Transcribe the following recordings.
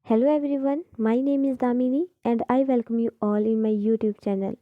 Hello everyone, my name is Damini and I welcome you all in my YouTube channel.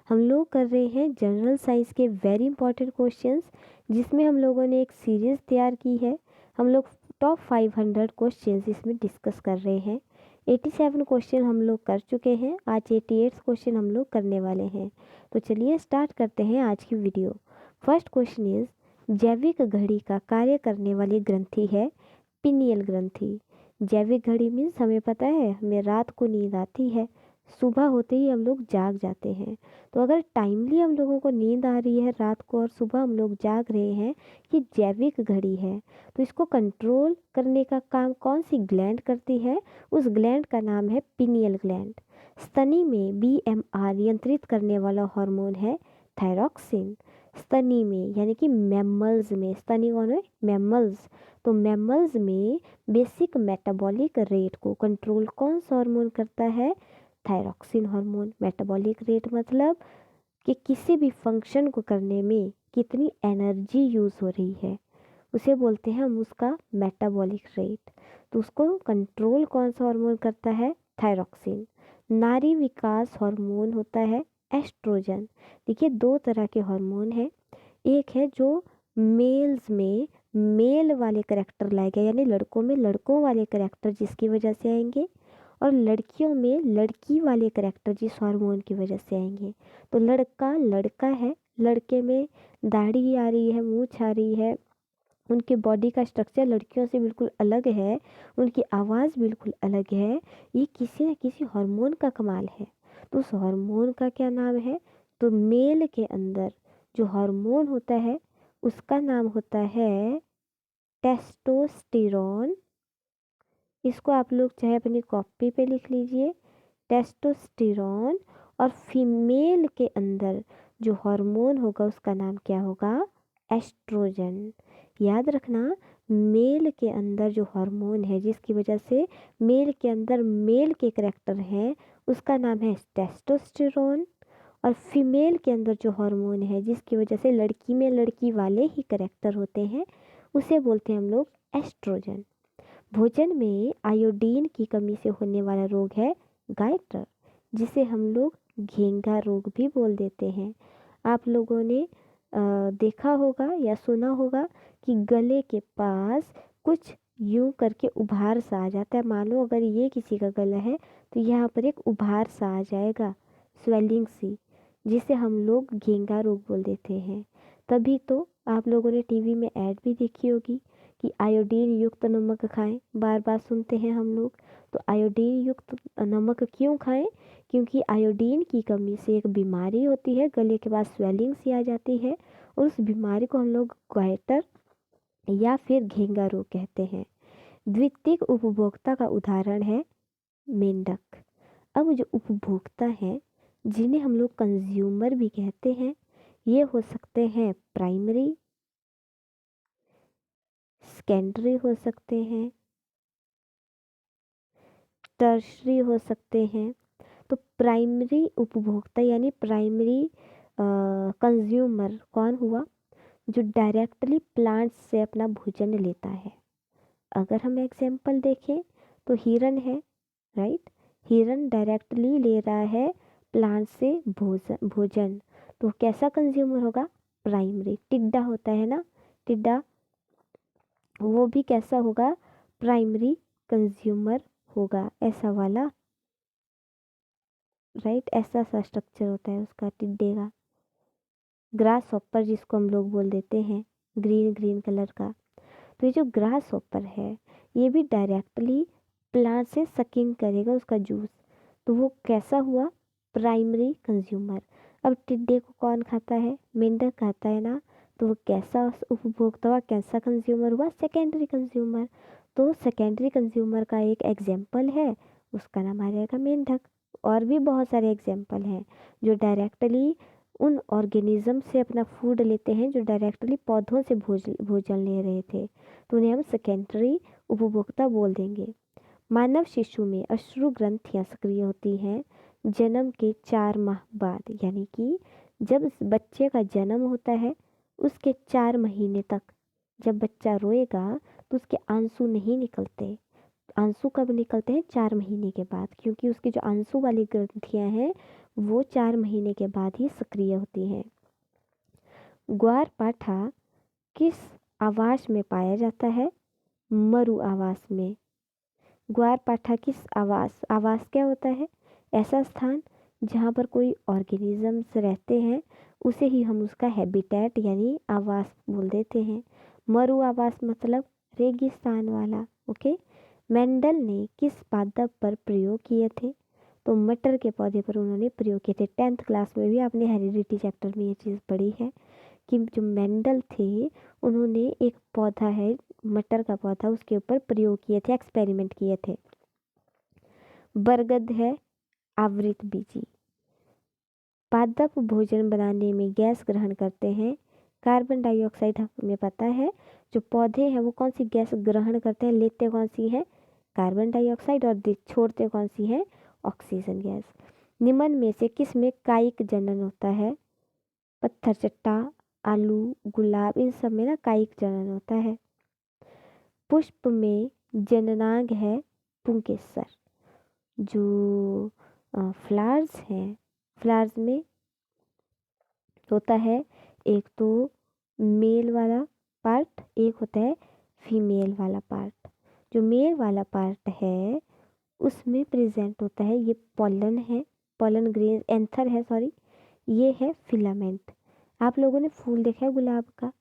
हम लोग कर रहे हैं जनरल साइंस के वेरी इंपॉर्टेंट क्वेश्चंस, जिसमें हम लोगों ने एक सीरीज़ तैयार की है। हम लोग टॉप 500 क्वेश्चंस इसमें डिस्कस कर रहे हैं। 87 क्वेश्चन हम लोग कर चुके हैं, आज 88 क्वेश्चन हम लोग करने वाले हैं। तो चलिए स्टार्ट करते हैं आज की वीडियो। फर्स्ट क्वेश्चन इज, जैविक घड़ी का कार्य करने वाली ग्रंथि है पिनियल ग्रंथि। जैविक घड़ी मीन्स हमें पता है हमें रात को नींद आती है, सुबह होते ही हम लोग जाग जाते हैं। तो अगर टाइमली हम लोगों को नींद आ रही है रात को और सुबह हम लोग जाग रहे हैं, ये जैविक घड़ी है। तो इसको कंट्रोल करने का काम कौन सी ग्लैंड करती है? उस ग्लैंड का नाम है पिनियल ग्लैंड। स्तनी में बीएमआर नियंत्रित करने वाला हार्मोन है थायरॉक्सिन। स्तनी में यानी कि मैमल्स में, स्तनी कौन है? मैमल्स। तो मैमल्स में बेसिक मेटाबॉलिक रेट को कंट्रोल कौन सा हार्मोन करता है? Thyroxine hormone. मेटाबॉलिक रेट मतलब कि किसी भी फंक्शन को करने में कितनी एनर्जी यूज़ हो रही है, उसे बोलते हैं हम उसका मेटाबॉलिक रेट। तो उसको कंट्रोल कौन सा हार्मोन करता है? थायरॉक्सिन। नारी विकास हार्मोन होता है एस्ट्रोजन। देखिए, दो तरह के हार्मोन हैं। एक है जो मेल्स में मेल वाले करेक्टर लाएगा, यानी लड़कों में लड़कों वाले करेक्टर जिसकी वजह से आएंगे, और लड़कियों में लड़की वाले करेक्टर जिस हार्मोन की वजह से आएंगे। तो लड़का लड़का है, लड़के में दाढ़ी आ रही है, मूंछ आ रही है, उनके बॉडी का स्ट्रक्चर लड़कियों से बिल्कुल अलग है, उनकी आवाज़ बिल्कुल अलग है। ये किसी न किसी हार्मोन का कमाल है। तो उस हार्मोन का क्या नाम है? तो मेल के अंदर जो हार्मोन होता है उसका नाम होता है टेस्टोस्टेरॉन। इसको आप लोग चाहे अपनी कॉपी पे लिख लीजिए, टेस्टोस्टेरॉन। और फीमेल के अंदर जो हार्मोन होगा उसका नाम क्या होगा? एस्ट्रोजन। याद रखना, मेल के अंदर जो हार्मोन है जिसकी वजह से मेल के अंदर मेल के करेक्टर हैं उसका नाम है टेस्टोस्टेरॉन। और फीमेल के अंदर जो हार्मोन है जिसकी वजह से लड़की में लड़की वाले ही करेक्टर होते हैं उसे बोलते हैं हम लोग एस्ट्रोजन। भोजन में आयोडीन की कमी से होने वाला रोग है गायटर, जिसे हम लोग घेंघा रोग भी बोल देते हैं। आप लोगों ने देखा होगा या सुना होगा कि गले के पास कुछ यूं करके उभार सा आ जाता है। मान लो अगर ये किसी का गला है तो यहाँ पर एक उभार सा आ जाएगा, स्वेलिंग सी, जिसे हम लोग घेंघा रोग बोल देते हैं। तभी तो आप लोगों ने टीवी में ऐड भी देखी होगी कि आयोडीन युक्त नमक खाएं, बार बार सुनते हैं हम लोग। तो आयोडीन युक्त नमक क्यों खाएं? क्योंकि आयोडीन की कमी से एक बीमारी होती है, गले के पास स्वेलिंग सी आ जाती है, और उस बीमारी को हम लोग गायटर या फिर घेंघा रोग कहते हैं। द्वितीयक उपभोक्ता का उदाहरण है मेंढक। अब जो उपभोक्ता हैं जिन्हें हम लोग कंज्यूमर भी कहते हैं, ये हो सकते हैं प्राइमरी, सेकेंडरी हो सकते हैं, टर्शरी हो सकते हैं। तो प्राइमरी उपभोक्ता यानी प्राइमरी कंज्यूमर कौन हुआ? जो डायरेक्टली प्लांट से अपना भोजन लेता है। अगर हम एग्जाम्पल देखें तो हिरन है, राइट। हिरन डायरेक्टली ले रहा है प्लांट से भोजन, तो कैसा कंज्यूमर होगा? प्राइमरी। टिड्डा होता है ना, टिड्डा, वो भी कैसा होगा? प्राइमरी कंज्यूमर होगा, ऐसा वाला, राइट। ऐसा सा स्ट्रक्चर होता है उसका, टिड्डे का। ग्रास हॉपर जिसको हम लोग बोल देते हैं, ग्रीन ग्रीन कलर का। तो ये जो ग्रास हॉपर है ये भी डायरेक्टली प्लांट से सकिंग करेगा उसका जूस, तो वो कैसा हुआ? Primary consumer. अब टिड्डे को कौन खाता है? मेंढक खाता है ना, तो वो कैसा उपभोक्ता हुआ, कैसा कंज्यूमर हुआ? Secondary consumer. तो सेकेंडरी कंज्यूमर का एक एग्जाम्पल है, उसका नाम आ जाएगा मेंढक। और भी बहुत सारे एग्जाम्पल हैं जो डायरेक्टली उन ऑर्गेनिज्म से अपना फूड लेते हैं जो डायरेक्टली पौधों से भोजन ले रहे थे, तो उन्हें हम सेकेंडरी उपभोक्ता बोल देंगे। मानव शिशु में अश्रु ग्रंथियां सक्रिय होती हैं जन्म के 4 माह बाद, यानी कि जब बच्चे का जन्म होता है उसके 4 महीने तक जब बच्चा रोएगा तो उसके आंसू नहीं निकलते। आंसू कब निकलते हैं? 4 महीने के बाद, क्योंकि उसकी जो आंसू वाली ग्रंथियां हैं वो 4 महीने के बाद ही सक्रिय होती हैं। ग्वारपाठा किस आवास में पाया जाता है? मरु आवास में। ग्वारपाठा किस आवास, आवास क्या होता है? ऐसा स्थान जहाँ पर कोई ऑर्गेनिजम्स रहते हैं, उसे ही हम उसका हैबिटेट यानी आवास बोल देते हैं। मरु आवास मतलब रेगिस्तान वाला। ओके। मेंडल ने किस पादप पर प्रयोग किए थे? तो मटर के पौधे पर उन्होंने प्रयोग किए थे। 10th क्लास में भी आपने हेरिडिटी चैप्टर में ये चीज़ पढ़ी है कि जो मेंडल थे उन्होंने एक पौधा है मटर का पौधा, उसके ऊपर प्रयोग किए थे, एक्सपेरिमेंट किए थे। बरगद है आवृत बीजी। पादप भोजन बनाने में गैस ग्रहण करते हैं। कार्बन डाइऑक्साइड हमें पता है। जो पौधे हैं वो कौन सी गैस ग्रहण करते हैं, लेते कौन सी है? कार्बन डाइऑक्साइड, और छोड़ते कौन सी है? Oxygen gas. निम्न में से किस में कायिक जनन होता है? पत्थर चट्टा, आलू, गुलाब, इन सब में ना कायिक जनन होता है। पुष्प में जननांग है पुंकेसर। जो फ्लावर्स हैं, फ्लावर्स में होता है एक तो मेल वाला पार्ट, एक होता है फीमेल वाला पार्ट। जो मेल वाला पार्ट है उसमें प्रेजेंट होता है ये पॉलन है, पॉलन ग्रेन, एंथर है सॉरी, ये है फिलामेंट। आप लोगों ने फूल देखा है गुलाब का?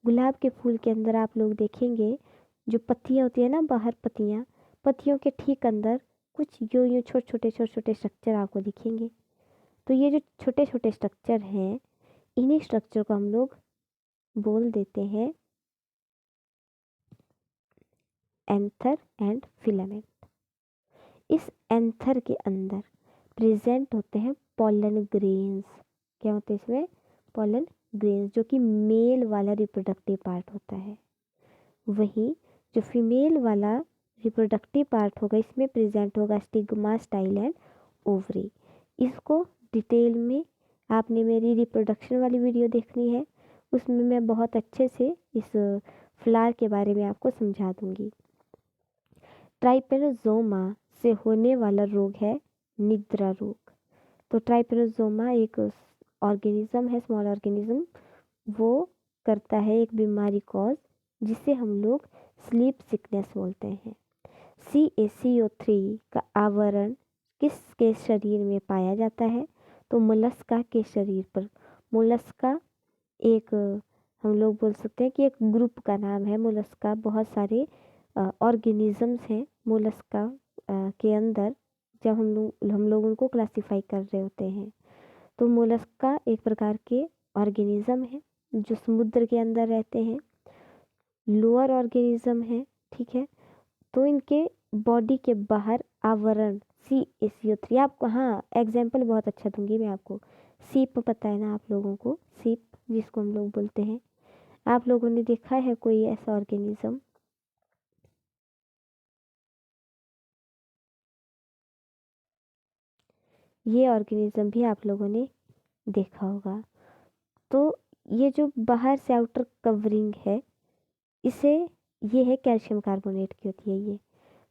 गुलाब के फूल के अंदर आप लोग देखेंगे जो पत्तियां होती है ना, बाहर पत्तियां, पत्तियों के ठीक अंदर कुछ यूं छोटे छोटे स्ट्रक्चर आपको दिखेंगे। तो ये जो छोटे छोटे स्ट्रक्चर हैं, इन्हीं स्ट्रक्चर को हम लोग बोल देते हैं एंथर एंड फिलामेंट। इस एंथर के अंदर प्रेजेंट होते हैं पॉलन ग्रेन्स। क्या होते हैं इसमें? पॉलन ग्रेन्स, जो कि मेल वाला रिप्रोडक्टिव पार्ट होता है। वहीं जो फीमेल वाला रिप्रोडक्टिव पार्ट होगा इसमें प्रेजेंट होगा स्टिग्मा, स्टाइल एंड ओवरी। इसको डिटेल में आपने मेरी रिप्रोडक्शन वाली वीडियो देखनी है, उसमें मैं बहुत अच्छे से इस फ्लावर के बारे में आपको समझा दूंगी। ट्राइपेनोसोमा से होने वाला रोग है निद्रा रोग। तो ट्राइपेनोसोमा एक ऑर्गेनिज्म है, स्मॉल ऑर्गेनिज्म, वो करता है एक बीमारी कॉज जिसे हम लोग स्लीप सिकनेस बोलते हैं। CaCO3 का आवरण किसके शरीर में पाया जाता है? तो मोलस्का के शरीर पर। मोलस्का एक हम लोग बोल सकते हैं कि एक ग्रुप का नाम है मोलस्का। बहुत सारे ऑर्गेनिजम्स हैं मोलस्का के अंदर, जब हम लोग उनको क्लासिफाई कर रहे होते हैं। तो मोलस्का एक प्रकार के ऑर्गेनिज्म है जो समुद्र के अंदर रहते हैं, लोअर ऑर्गेनिज्म है। ठीक है। तो इनके बॉडी के बाहर आवरण CaCO3, आपको हाँ एग्जाम्पल बहुत अच्छा दूंगी मैं आपको। सीप पता है ना आप लोगों को? सीप जिसको हम लोग बोलते हैं, आप लोगों ने देखा है कोई ऐसा ऑर्गेनिज्म? ये ऑर्गेनिज्म भी आप लोगों ने देखा होगा। तो ये जो बाहर से आउटर कवरिंग है, इसे ये है कैल्शियम कार्बोनेट की होती है ये।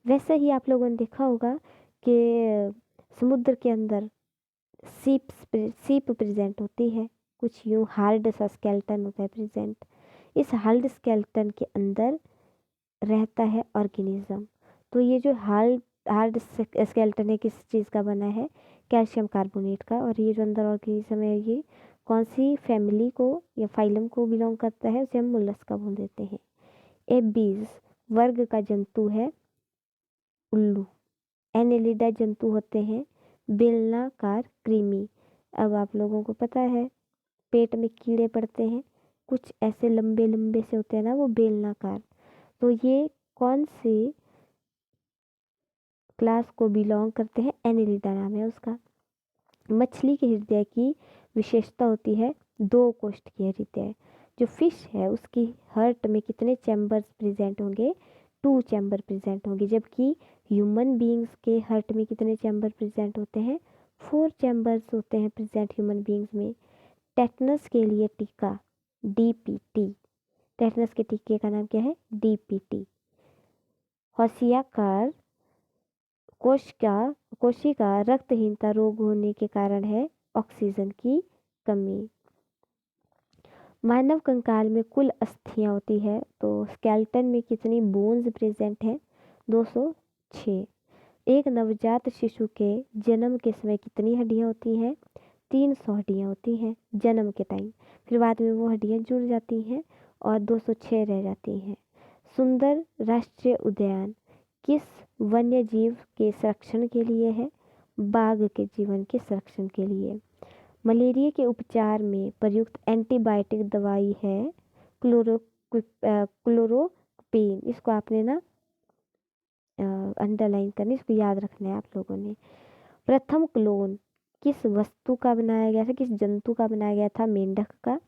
वैसे ही आप लोगों ने देखा होगा कि समुद्र के अंदर सीप प्रेजेंट होती है, कुछ यूं हार्ड सा स्केलेटन होता है प्रेजेंट। इस हार्ड स्केलेटन के अंदर रहता है ऑर्गेनिज्म। तो ये जो हार्ड हार्ड स्केलेटन है किस चीज़ का बना है? कैल्शियम कार्बोनेट का। और ये जो अंदर ऑर्गेनिज्म है ये कौन सी फैमिली को या फाइलम को बिलोंग करता है? उसे हम मोलस्का बोल देते हैं। एबीज वर्ग का जंतु है उल्लू। एनेलिडा जंतु होते हैं बेलनाकार कृमि। अब आप लोगों को पता है पेट में कीड़े पड़ते हैं, कुछ ऐसे लंबे लंबे से होते हैं ना वो बेलनाकार। तो ये कौन सी क्लास को बिलोंग करते हैं? एनेलिडा नाम है उसका। मछली के हृदय की विशेषता होती है 2 कोष्ठ की हृदय। जो फिश है उसकी हार्ट में कितने चैम्बर्स प्रेजेंट होंगे? 2 चैम्बर प्रेजेंट होंगे। जबकि ह्यूमन बींग्स के हार्ट में कितने चैम्बर प्रेजेंट होते हैं? 4 चैम्बर्स होते हैं प्रेजेंट ह्यूमन बींग्स में। टेटनस के लिए टीका DPT। टेटनस के टीके का नाम क्या है? DPT। होशियाकार कोशिका रक्तहीनता रोग होने के कारण है ऑक्सीजन की कमी। मानव कंकाल में कुल अस्थियां होती है, तो स्केलेटन में कितनी बोन्स प्रेजेंट है? 206। एक नवजात शिशु के जन्म के समय कितनी हड्डियां होती हैं? 300 हड्डियां होती हैं जन्म के टाइम। फिर बाद में वो हड्डियां जुड़ जाती हैं और 206 रह जाती हैं। सुंदर राष्ट्रीय उद्यान किस वन्य जीव के संरक्षण के लिए है? बाघ के जीवन के संरक्षण के लिए। मलेरिया के उपचार में प्रयुक्त एंटीबायोटिक दवाई है क्लोरोक्विन। इसको आपने ना अंडरलाइन करनी, इसको याद रखना है आप लोगों ने। प्रथम क्लोन किस वस्तु का बनाया गया था, किस जंतु का बनाया गया था? मेंढक का।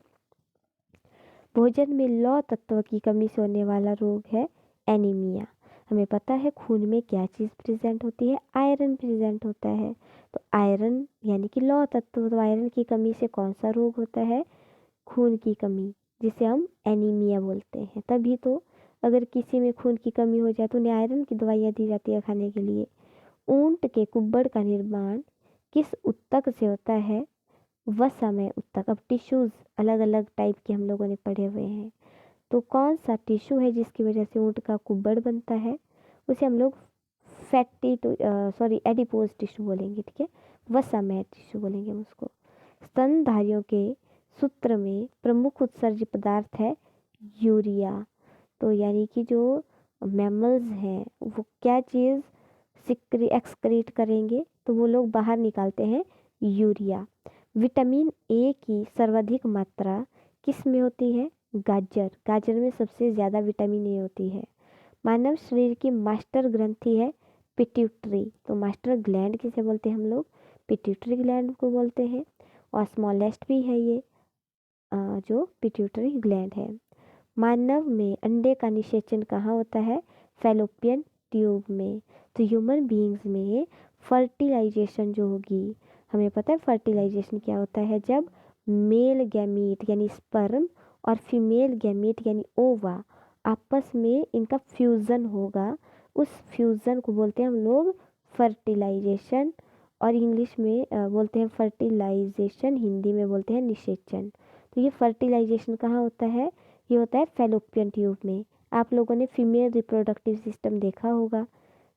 भोजन में लौह तत्व की कमी से होने वाला रोग है एनीमिया। हमें पता है खून में क्या चीज़ प्रेजेंट होती है? आयरन प्रेजेंट होता है। तो आयरन यानी कि लौह तत्व, तो आयरन की कमी से कौन सा रोग होता है? खून की कमी, जिसे हम एनीमिया बोलते हैं। तभी तो अगर किसी में खून की कमी हो जाए तो उन्हें आयरन की दवाइयाँ दी जाती है खाने के लिए। ऊंट के कुब्बड़ का निर्माण किस उत्तक से होता है? वसमय उत्तक। अब टिश्यूज अलग अलग टाइप के हम लोगों ने पढ़े हुए हैं, तो कौन सा टिश्यू है जिसकी वजह से ऊंट का कुब्बड़ बनता है? उसे हम लोग एडिपोज टिश्यू बोलेंगे, ठीक है, वसमय टिश्यू बोलेंगे हम उसको। स्तनधारियों के सूत्र में प्रमुख उत्सर्ज पदार्थ है यूरिया। तो यानी कि जो मैमल्स हैं वो क्या चीज़ एक्सक्रीट करेंगे? तो वो लोग बाहर निकालते हैं यूरिया। विटामिन ए की सर्वाधिक मात्रा किस में होती है? गाजर में सबसे ज़्यादा विटामिन ए होती है। मानव शरीर की मास्टर ग्रंथि है पिट्यूटरी। तो मास्टर ग्लैंड किसे बोलते हैं हम लोग? पिट्यूटरी ग्लैंड को बोलते हैं। और स्मॉलेस्ट भी है ये जो पिट्यूटरी ग्लैंड है। मानव में अंडे का निषेचन कहाँ होता है? फैलोपियन ट्यूब में। तो ह्यूमन बीइंग्स में फर्टिलाइजेशन जो होगी, हमें पता है फर्टिलाइजेशन क्या होता है? जब मेल गैमीट यानी स्पर्म और फीमेल गैमीट यानी ओवा आपस में इनका फ्यूज़न होगा, उस फ्यूज़न को बोलते हैं हम लोग फर्टिलाइजेशन। और इंग्लिश में बोलते हैं फर्टिलाइजेशन, हिंदी में बोलते हैं निषेचन। तो ये फर्टिलाइजेशन कहाँ होता है? ये होता है फैलोपियन ट्यूब में। आप लोगों ने फीमेल रिप्रोडक्टिव सिस्टम देखा होगा।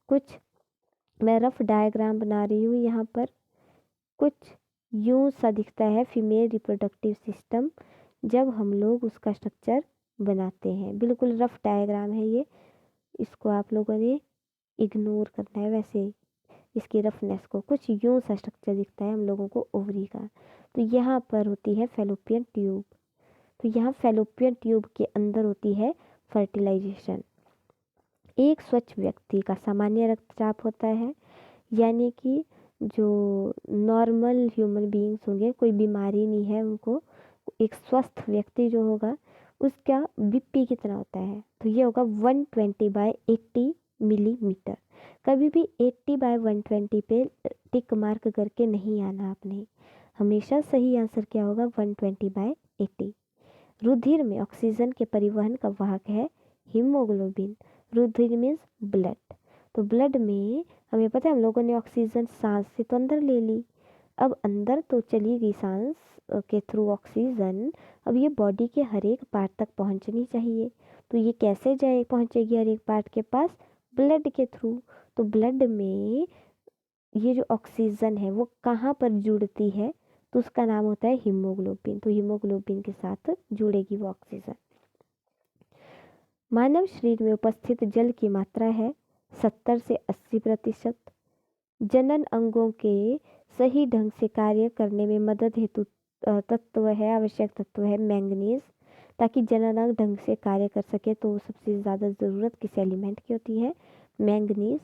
कुछ मैं रफ डायग्राम बना रही हूँ यहाँ पर। कुछ यूं सा दिखता है फीमेल रिप्रोडक्टिव सिस्टम जब हम लोग उसका स्ट्रक्चर बनाते हैं। बिल्कुल रफ डायग्राम है ये, इसको आप लोगों ने इग्नोर करना है। वैसे इसकी रफनेस को कुछ यूं सा स्ट्रक्चर दिखता है हम लोगों को ओवरी का। तो यहाँ पर होती है फैलोपियन ट्यूब। तो यहाँ फैलोपियन ट्यूब के अंदर होती है फर्टिलाइजेशन। एक स्वच्छ व्यक्ति का सामान्य रक्तचाप होता है, यानी कि जो नॉर्मल ह्यूमन बीइंग्स होंगे, कोई बीमारी नहीं है उनको, एक स्वस्थ व्यक्ति जो होगा उसका बीपी कितना होता है? तो ये होगा 120/80 मिलीमीटर। कभी भी 80/120 पे टिक मार्क करके नहीं आना आपने, हमेशा सही आंसर क्या होगा? 120/80। रुधिर में ऑक्सीजन के परिवहन का वाहक है हीमोग्लोबिन। रुधिर मीन्स ब्लड। तो ब्लड में हमें पता है हम लोगों ने ऑक्सीजन सांस से तो अंदर ले ली, अब अंदर तो चली गई सांस के थ्रू ऑक्सीजन, अब ये बॉडी के हर एक पार्ट तक पहुंचनी चाहिए। तो ये कैसे जाए पहुंचेगी हर एक पार्ट के पास? ब्लड के थ्रू। तो ब्लड में ये जो ऑक्सीजन है वो कहाँ पर जुड़ती है? तो उसका नाम होता है हीमोग्लोबिन। तो हीमोग्लोबिन के साथ जुड़ेगी वो ऑक्सीजन। मानव शरीर में उपस्थित जल की मात्रा है 70 से 80%। जनन अंगों के सही ढंग से कार्य करने में मदद हेतु तत्व है, आवश्यक तत्व है मैंगनीज। ताकि जनन अंग ढंग से कार्य कर सके तो सबसे ज़्यादा ज़रूरत किस एलिमेंट की होती है? मैंगनीज।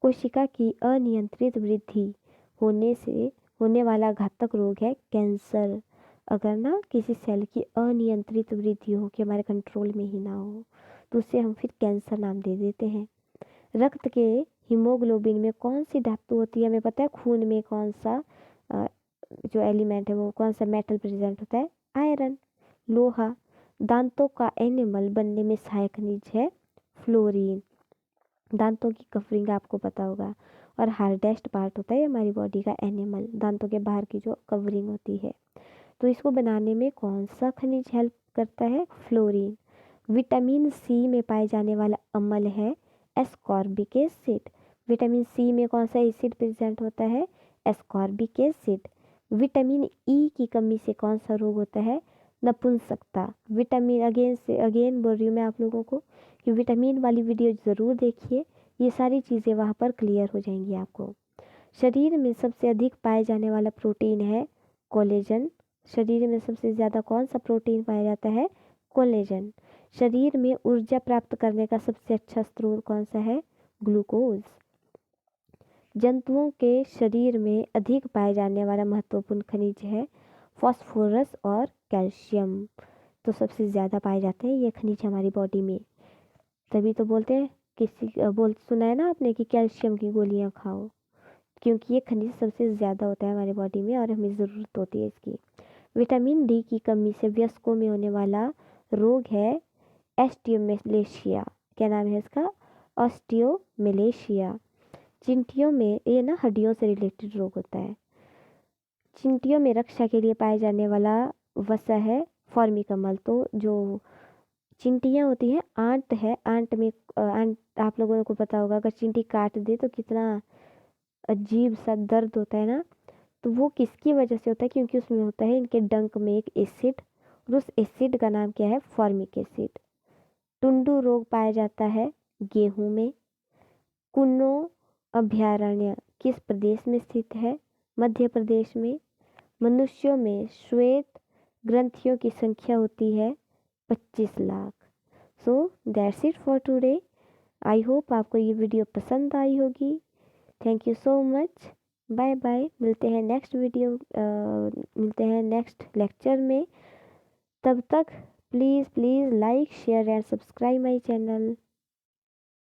कोशिका की अनियंत्रित वृद्धि होने से होने वाला घातक रोग है कैंसर। अगर ना किसी सेल की अनियंत्रित वृद्धि हो कि हमारे कंट्रोल में ही ना हो, तो उसे हम फिर कैंसर नाम दे देते हैं। रक्त के हीमोग्लोबिन में कौन सी धातु होती है? हमें पता है खून में कौन सा जो एलिमेंट है वो कौन सा मेटल प्रेजेंट होता है? आयरन। लोहा। दांतों का एनिमल बनने में सहायक खनिज है फ्लोरीन। दांतों की कवरिंग आपको पता होगा। और हार्डेस्ट पार्ट होता है हमारी बॉडी का एनिमल, दांतों के बाहर की जो कवरिंग होती है। तो इसको बनाने में कौन सा खनिज हेल्प करता है? फ्लोरीन। विटामिन सी में पाए जाने वाला अम्ल है एस्कॉर्बिक एसिड। विटामिन सी में कौन सा एसिड प्रेजेंट होता है? Ascorbic acid. विटामिन ई की कमी से कौन सा रोग होता है? नपुंसकता। विटामिन अगेन बोल रही हूँ मैं आप लोगों को कि विटामिन वाली वीडियो ज़रूर देखिए, ये सारी चीज़ें वहाँ पर क्लियर हो जाएंगी आपको। शरीर में सबसे अधिक पाए जाने वाला प्रोटीन है कोलेजन। शरीर में सबसे ज़्यादा कौन सा प्रोटीन पाया जाता है? कोलेजन। शरीर में ऊर्जा प्राप्त करने का सबसे अच्छा स्रोत कौन सा है? ग्लूकोज। जंतुओं के शरीर में अधिक पाए जाने वाला महत्वपूर्ण खनिज है फास्फोरस और कैल्शियम। तो सबसे ज़्यादा पाए जाते हैं ये खनिज हमारी बॉडी में। तभी तो बोलते हैं, सुना है ना आपने कि कैल्शियम की गोलियां खाओ, क्योंकि ये खनिज सबसे ज़्यादा होता है हमारी बॉडी में और हमें ज़रूरत होती है इसकी। विटामिन डी की कमी से वयस्कों में होने वाला रोग है ऑस्टियोमेलेशिया। क्या नाम है इसका? ऑस्टियोमेलेशिया। चिंटियों में, ये ना हड्डियों से रिलेटेड रोग होता है। चिंटियों में रक्षा के लिए पाए जाने वाला वसा है फॉर्मिक अम्ल। तो जो चिंटियाँ होती हैं, आंत है, आंत आप लोगों को पता होगा, अगर चींटी काट दे तो कितना अजीब सा दर्द होता है ना। तो वो किसकी वजह से होता है? क्योंकि उसमें होता है इनके डंक में एक एसिड, और उस एसिड का नाम क्या है? Formic acid. टुंडू रोग पाया जाता है गेहूं में। कुन्नो अभयारण्य किस प्रदेश में स्थित है? मध्य प्रदेश में। मनुष्यों में श्वेत ग्रंथियों की संख्या होती है 25 lakh. So that's it for today. I hope आपको ये वीडियो पसंद आई होगी। Thank you so much. Bye bye. मिलते हैं नेक्स्ट लेक्चर में। तब तक please like share and subscribe my channel.